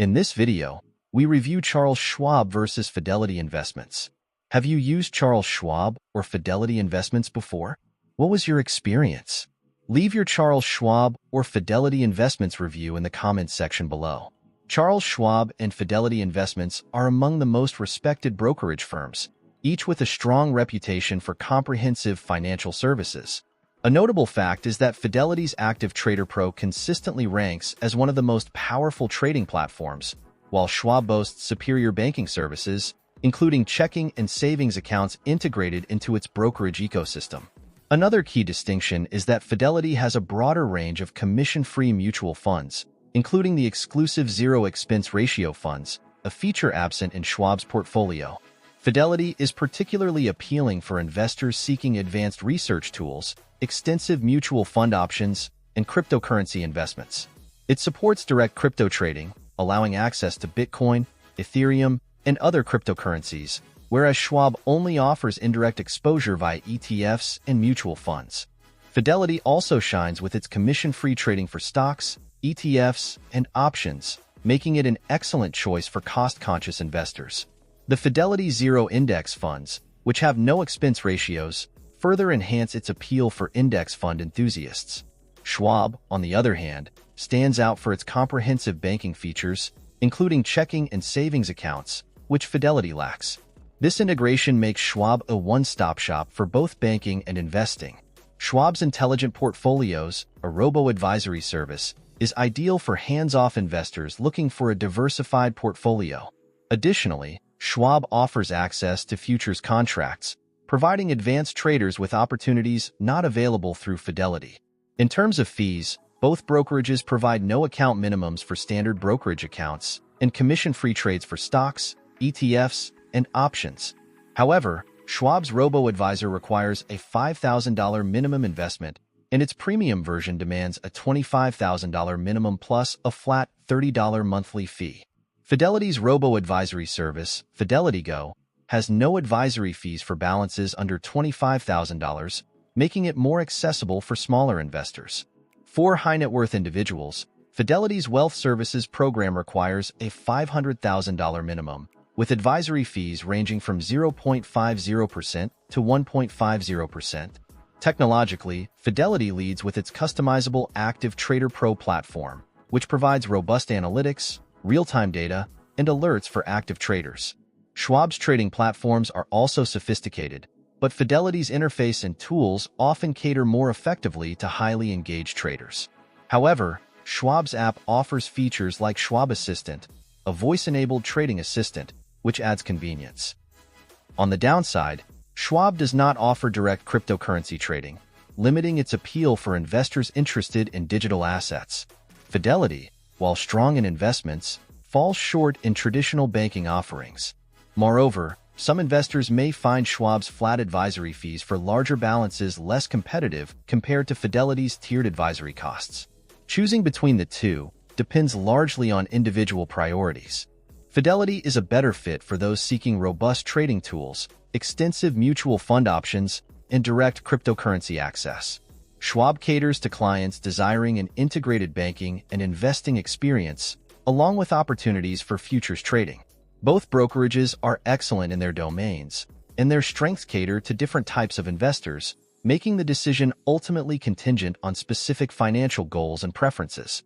In this video, we review Charles Schwab versus Fidelity Investments. Have you used Charles Schwab or Fidelity Investments before? What was your experience? Leave your Charles Schwab or Fidelity Investments review in the comments section below. Charles Schwab and Fidelity Investments are among the most respected brokerage firms, each with a strong reputation for comprehensive financial services. A notable fact is that Fidelity's Active Trader Pro consistently ranks as one of the most powerful trading platforms, while Schwab boasts superior banking services, including checking and savings accounts integrated into its brokerage ecosystem. Another key distinction is that Fidelity has a broader range of commission-free mutual funds, including the exclusive zero-expense ratio funds, a feature absent in Schwab's portfolio. Fidelity is particularly appealing for investors seeking advanced research tools, extensive mutual fund options, and cryptocurrency investments. It supports direct crypto trading, allowing access to Bitcoin, Ethereum, and other cryptocurrencies, whereas Schwab only offers indirect exposure via ETFs and mutual funds. Fidelity also shines with its commission-free trading for stocks, ETFs, and options, making it an excellent choice for cost-conscious investors. The Fidelity Zero Index funds, which have no expense ratios, further enhance its appeal for index fund enthusiasts. Schwab, on the other hand, stands out for its comprehensive banking features, including checking and savings accounts, which Fidelity lacks. This integration makes Schwab a one-stop shop for both banking and investing. Schwab's Intelligent Portfolios, a robo-advisory service, is ideal for hands-off investors looking for a diversified portfolio. Additionally, Schwab offers access to futures contracts, providing advanced traders with opportunities not available through Fidelity. In terms of fees, both brokerages provide no account minimums for standard brokerage accounts and commission-free trades for stocks, ETFs, and options. However, Schwab's robo-advisor requires a $5,000 minimum investment, and its premium version demands a $25,000 minimum plus a flat $30 monthly fee. Fidelity's robo-advisory service, Fidelity Go, has no advisory fees for balances under $25,000, making it more accessible for smaller investors. For high-net-worth individuals, Fidelity's Wealth Services program requires a $500,000 minimum, with advisory fees ranging from 0.50% to 1.50%. Technologically, Fidelity leads with its customizable Active Trader Pro platform, which provides robust analytics, real-time data, and alerts for active traders. Schwab's trading platforms are also sophisticated, but Fidelity's interface and tools often cater more effectively to highly engaged traders. However, Schwab's app offers features like Schwab Assistant, a voice-enabled trading assistant, which adds convenience. On the downside, Schwab does not offer direct cryptocurrency trading, limiting its appeal for investors interested in digital assets. Fidelity, while strong in investments, falls short in traditional banking offerings. Moreover, some investors may find Schwab's flat advisory fees for larger balances less competitive compared to Fidelity's tiered advisory costs. Choosing between the two depends largely on individual priorities. Fidelity is a better fit for those seeking robust trading tools, extensive mutual fund options, and direct cryptocurrency access. Schwab caters to clients desiring an integrated banking and investing experience, along with opportunities for futures trading. Both brokerages are excellent in their domains, and their strengths cater to different types of investors, making the decision ultimately contingent on specific financial goals and preferences.